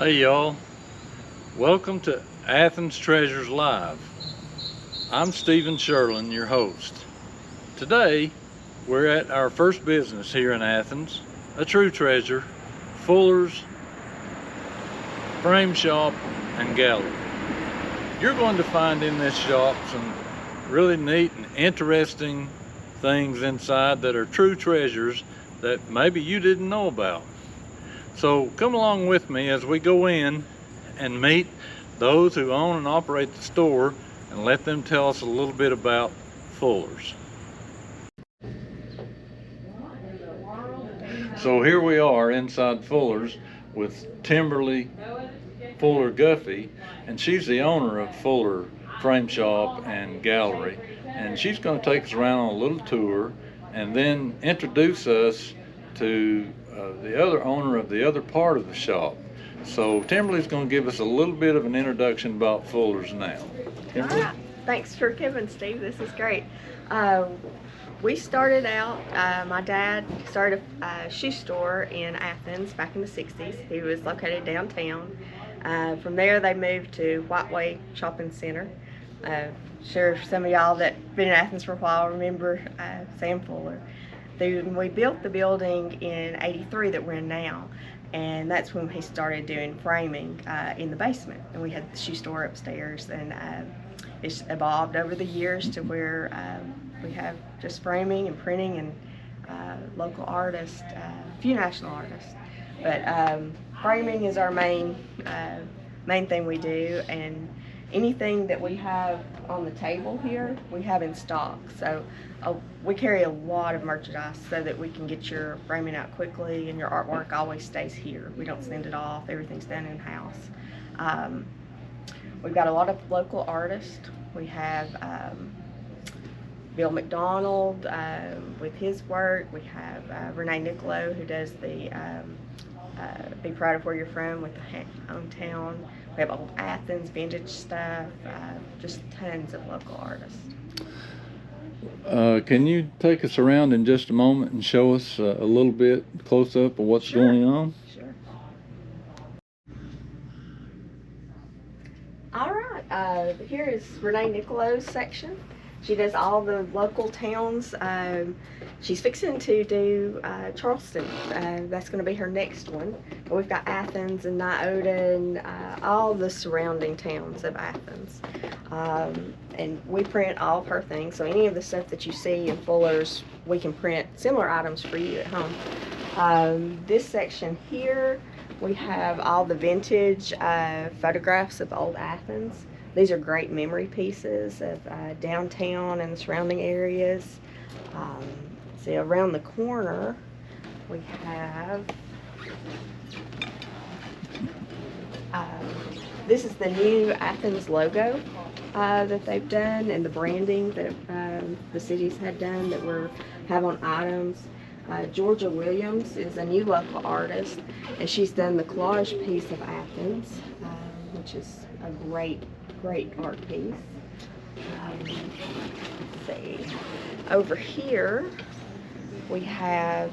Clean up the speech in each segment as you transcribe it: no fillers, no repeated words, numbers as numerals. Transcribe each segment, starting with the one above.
Hey y'all, welcome to Athens Treasures Live. I'm Stephen Sherlin, your host. Today, we're at our first business here in Athens, a true treasure, Fuller's Frame Shop and Gallery. You're going to find in this shop some really neat and interesting things inside that are true treasures that maybe you didn't know about. So come along with me as we go in and meet those who own and operate the store and let them tell us a little bit about Fuller's. So here we are inside Fuller's with Timberly Fuller Guffey, and she's the owner of Fuller Frame Shop and Gallery, and she's going to take us around on a little tour and then introduce us to the other owner of the other part of the shop. So Timberly's going to give us a little bit of an introduction about Fuller's now. Timberly? All right. Thanks for coming, Steve. This is great. We started out, my dad started a shoe store in Athens back in the 60s. He was located downtown. From there, they moved to Whiteway Shopping Center. Sure, some of y'all that been in Athens for a while remember Sam Fuller. Then we built the building in '83 that we're in now, and that's when he started doing framing in the basement. And we had the shoe store upstairs, and it's evolved over the years to where we have just framing and printing and local artists, a few national artists. But framing is our main thing we do, and anything that we have on the table here, we have in stock. So we carry a lot of merchandise so that we can get your framing out quickly, and your artwork always stays here. We don't send it off. Everything's done in-house. We've got a lot of local artists. We have Bill McDonald with his work. We have Renee Nicolo, who does the Be Proud of Where You're From with the hometown. We have old Athens vintage stuff, just tons of local artists. Can you take us around in just a moment and show us a little bit close up of what's going on? Sure. All right, here is Renee Nicolo's section. She does all the local towns. She's fixing to do Charleston. That's going to be her next one. But we've got Athens and Nyota and all the surrounding towns of Athens. And we print all of her things. So any of the stuff that you see in Fuller's, we can print similar items for you at home. This section here, we have all the vintage photographs of old Athens. These are great memory pieces of downtown and the surrounding areas. See, around the corner, we have, this is the new Athens logo that they've done, and the branding that the cities had done that we have on items. Georgia Williams is a new local artist, and she's done the collage piece of Athens, which is a great art piece. Let's see. Over here, we have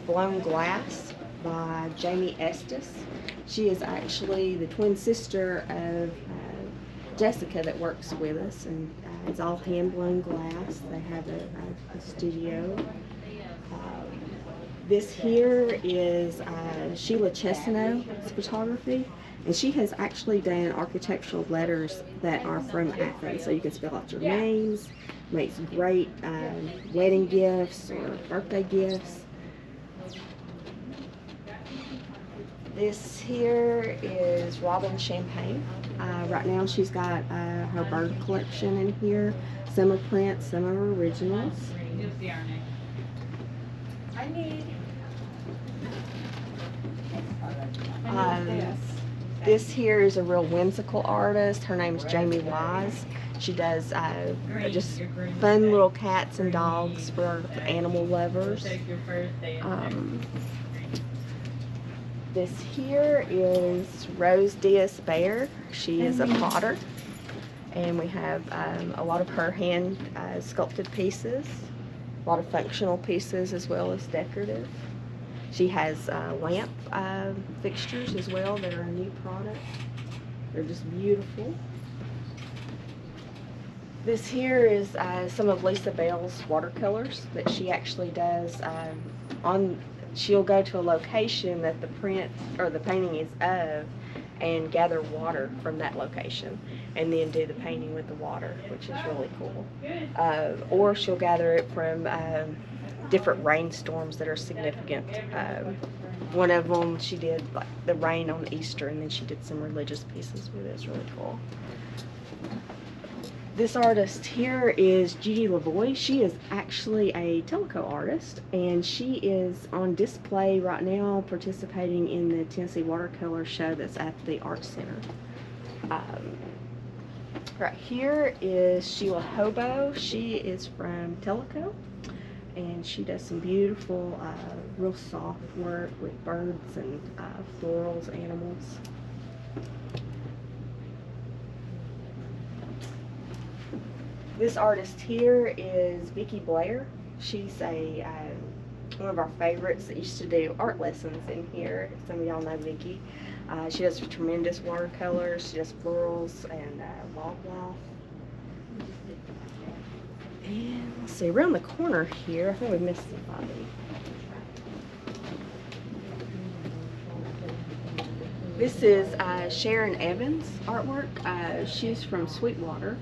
Blown Glass by Jamie Estes. She is actually the twin sister of Jessica that works with us, and it's all hand-blown glass. They have a studio. This here is Sheila Chesano's photography, and she has actually done architectural letters that are from Athens, so you can spell out your names. Makes great wedding gifts or birthday gifts. This here is Robin Champagne. Right now she's got her bird collection in here. Some are prints, some are originals. This here is a real whimsical artist. Her name is Jamie Wise. She does just fun little cats and dogs for animal lovers. This here is Rose Diaz-Bear. She is a potter, and we have a lot of her hand sculpted pieces, a lot of functional pieces as well as decorative. She has lamp fixtures as well that are a new product. They're just beautiful. This here is some of Lisa Bell's watercolors that she actually does she'll go to a location that the print or the painting is of and gather water from that location and then do the painting with the water, which is really cool. Or she'll gather it from different rainstorms that are significant. One of them she did like the rain on Easter, and then she did some religious pieces with it. It's really cool. This artist here is Judy Lavoie. She is actually a Teleco artist, and she is on display right now participating in the Tennessee Watercolor Show that's at the Art Center. Right here is Sheila Hobo. She is from Teleco, and she does some beautiful, real soft work with birds and florals, animals. This artist here is Vicki Blair. She's one of our favorites that used to do art lessons in here. Some of y'all know Vicki. She does tremendous watercolors. She does florals and wildlife. And let's see, around the corner here, I think we missed somebody. This is Sharon Evans' artwork. She's from Sweetwater.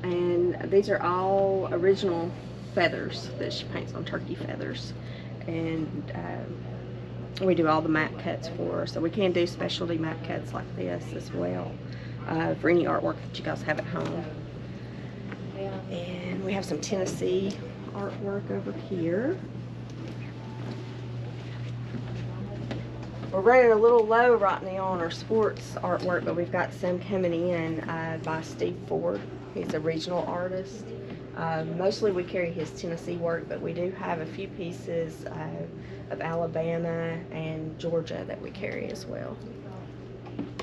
And these are all original feathers that she paints on, turkey feathers. And we do all the mat cuts for her. So we can do specialty mat cuts like this as well for any artwork that you guys have at home. And we have some Tennessee artwork over here. We're running a little low right now on our sports artwork, but we've got some coming in by Steve Ford. He's a regional artist. Mostly we carry his Tennessee work, but we do have a few pieces of Alabama and Georgia that we carry as well.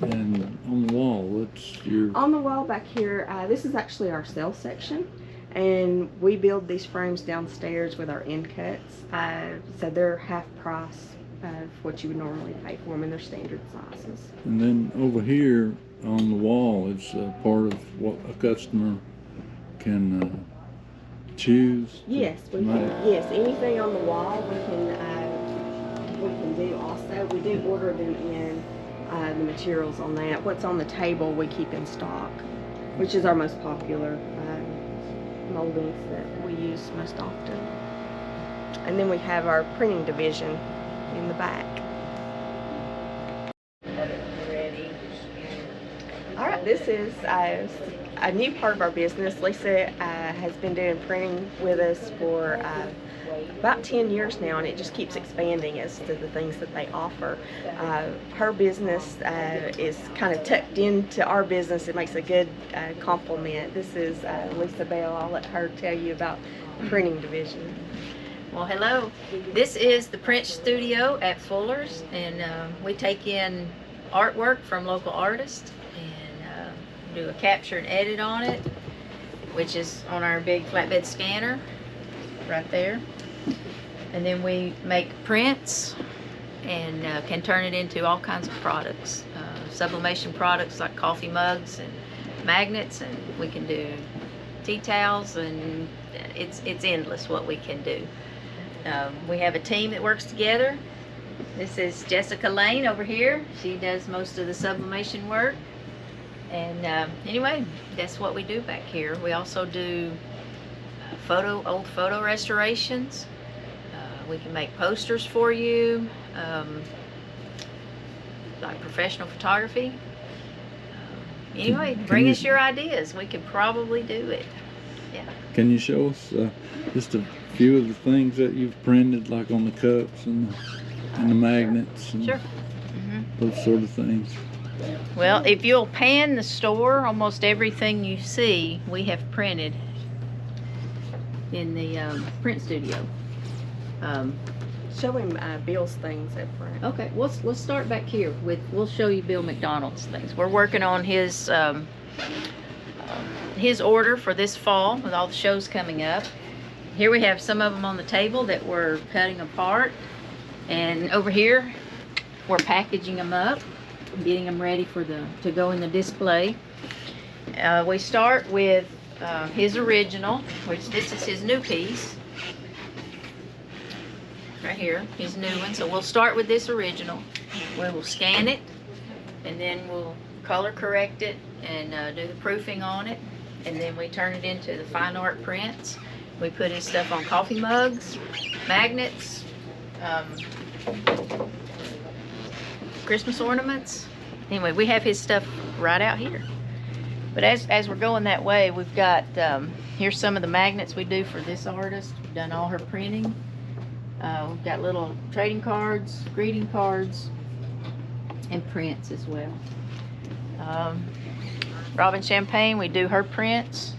And on the wall, what's your... On the wall back here, this is actually our sales section. And we build these frames downstairs with our end cuts. So they're half price of what you would normally pay for them in their standard sizes. And then over here on the wall, it's part of what a customer can choose. Yes, we can. Yes, anything on the wall we can do. Also, we do order them in the materials on that. What's on the table we keep in stock, which is our most popular moldings that we use most often. And then we have our printing division in the back. Alright, this is a new part of our business. Lisa has been doing printing with us for about 10 years now, and it just keeps expanding as to the things that they offer. Her business is kind of tucked into our business. It makes a good complement. This is Lisa Bell. I'll let her tell you about the printing division. Well, hello. This is the print studio at Fuller's, and we take in artwork from local artists and do a capture and edit on it, which is on our big flatbed scanner right there. And then we make prints and can turn it into all kinds of products, sublimation products like coffee mugs and magnets, and we can do tea towels, and it's endless what we can do. We have a team that works together. This is Jessica Lane over here. She does most of the sublimation work. And anyway, that's what we do back here. We also do old photo restorations. We can make posters for you, like professional photography. Anyway, bring us your ideas. We could probably do it. Yeah. Can you show us just a few of the things that you've printed, like on the cups and the magnets and Sure. Those sort of things? Well, if you'll pan the store, almost everything you see we have printed in the print studio. Show him Bill's things up front. Okay, let's start back here with, we'll show you Bill McDonald's things. We're working on his order for this fall with all the shows coming up. Here we have some of them on the table that we're cutting apart And over here, we're packaging them up, getting them ready for to go in the display. We start with his original, which this is his new piece. Right here, his new one. So we'll start with this original. We will scan it, and then we'll color correct it and do the proofing on it. And then we turn it into the fine art prints. We put his stuff on coffee mugs, magnets, Christmas ornaments. Anyway, we have his stuff right out here. But as we're going that way, we've got, here's some of the magnets we do for this artist. We've done all her printing. We've got little trading cards, greeting cards, and prints as well. Robin Champagne, we do her prints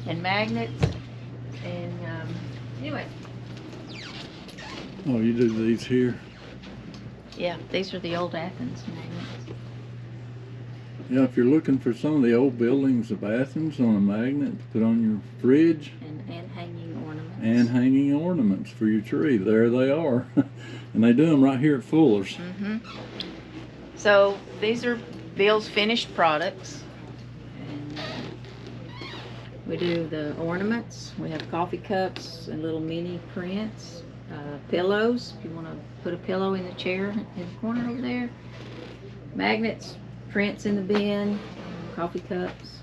and magnets. And anyway. Oh, you do these here? Yeah, these are the old Athens magnets. Yeah, if you're looking for some of the old buildings of Athens on a magnet to put on your fridge. And hanging ornaments. And hanging ornaments for your tree. There they are. And they do them right here at Fuller's. Mm-hmm. So these are Bill's finished products. And we do the ornaments. We have coffee cups and little mini prints. Pillows, if you want to put a pillow in the chair in the corner over there. Magnets, prints in the bin, coffee cups.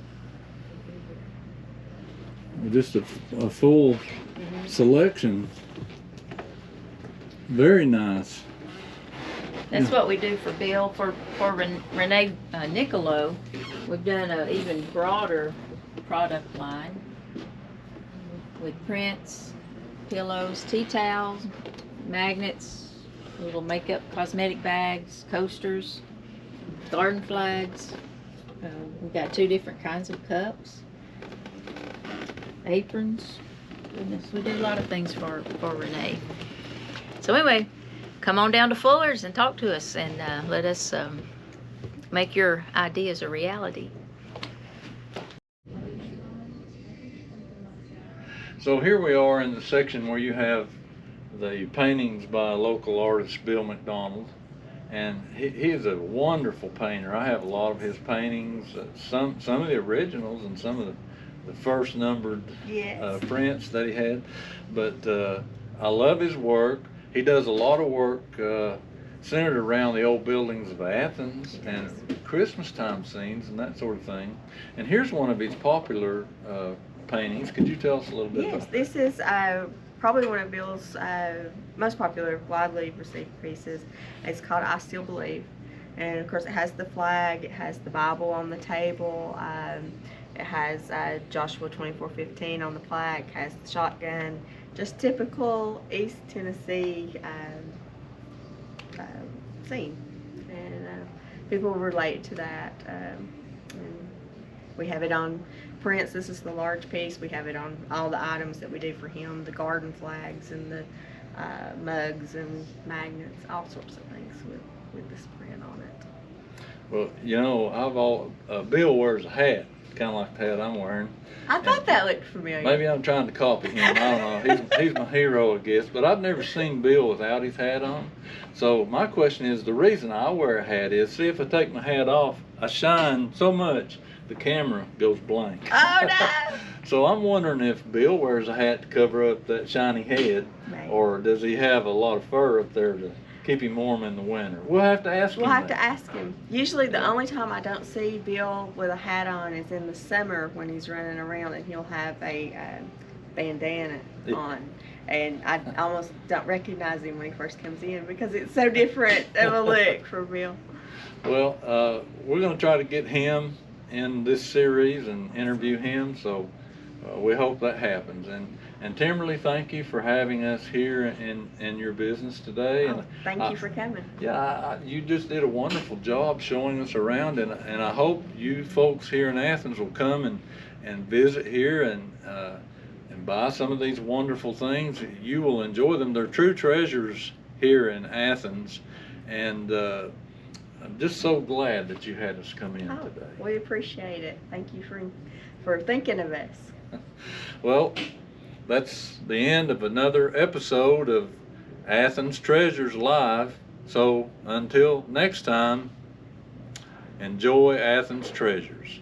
Just a full selection. Very nice. That's what we do for Bill. For Renee Nicolo, we've done an even broader product line with prints, pillows, tea towels, magnets, little makeup cosmetic bags, coasters, garden flags. We've got 2 different kinds of cups, aprons. Goodness, we do a lot of things for Renee. So anyway, come on down to Fuller's and talk to us, and let us make your ideas a reality. So here we are in the section where you have the paintings by local artist Bill McDonald, and he is a wonderful painter. I have a lot of his paintings, some of the originals and some of the first numbered prints that he had. But I love his work. He does a lot of work centered around the old buildings of Athens and Christmas time scenes and that sort of thing. And here's one of his popular paintings. Could you tell us a little bit about this is probably one of Bill's most popular, widely received pieces. It's called I Still Believe. And of course it has the flag, it has the Bible on the table, it has Joshua 24:15 on the flag, it has the shotgun, just typical East Tennessee scene. And people relate to that. And we have it on prints. This is the large piece. We have it on all the items that we do for him, the garden flags and the mugs and magnets, all sorts of things with this print on it. Well, you know, Bill wears a hat, kind of like the hat I'm wearing. I thought that looked familiar. Maybe I'm trying to copy him. I don't know. He's my hero, I guess. But I've never seen Bill without his hat on. So my question is, the reason I wear a hat is, see, if I take my hat off, I shine so much the camera goes blank. Oh no! So I'm wondering if Bill wears a hat to cover up that shiny head, or does he have a lot of fur up there to keep him warm in the winter? We'll have to ask him. We'll have to ask him. Usually the only time I don't see Bill with a hat on is in the summer when he's running around and he'll have a bandana on. And I almost don't recognize him when he first comes in because it's so different of a look for Bill. Well, we're going to try to get him in this series and interview him, so we hope that happens. And Timberly, thank you for having us here in your business today. Oh, thank you for coming. Yeah, you just did a wonderful job showing us around, and I hope you folks here in Athens will come and visit here and buy some of these wonderful things. You will enjoy them. They're true treasures here in Athens, and I'm just so glad that you had us come in today. We appreciate it. Thank you for thinking of us. Well, that's the end of another episode of Athens Treasures Live. So until next time, enjoy Athens Treasures.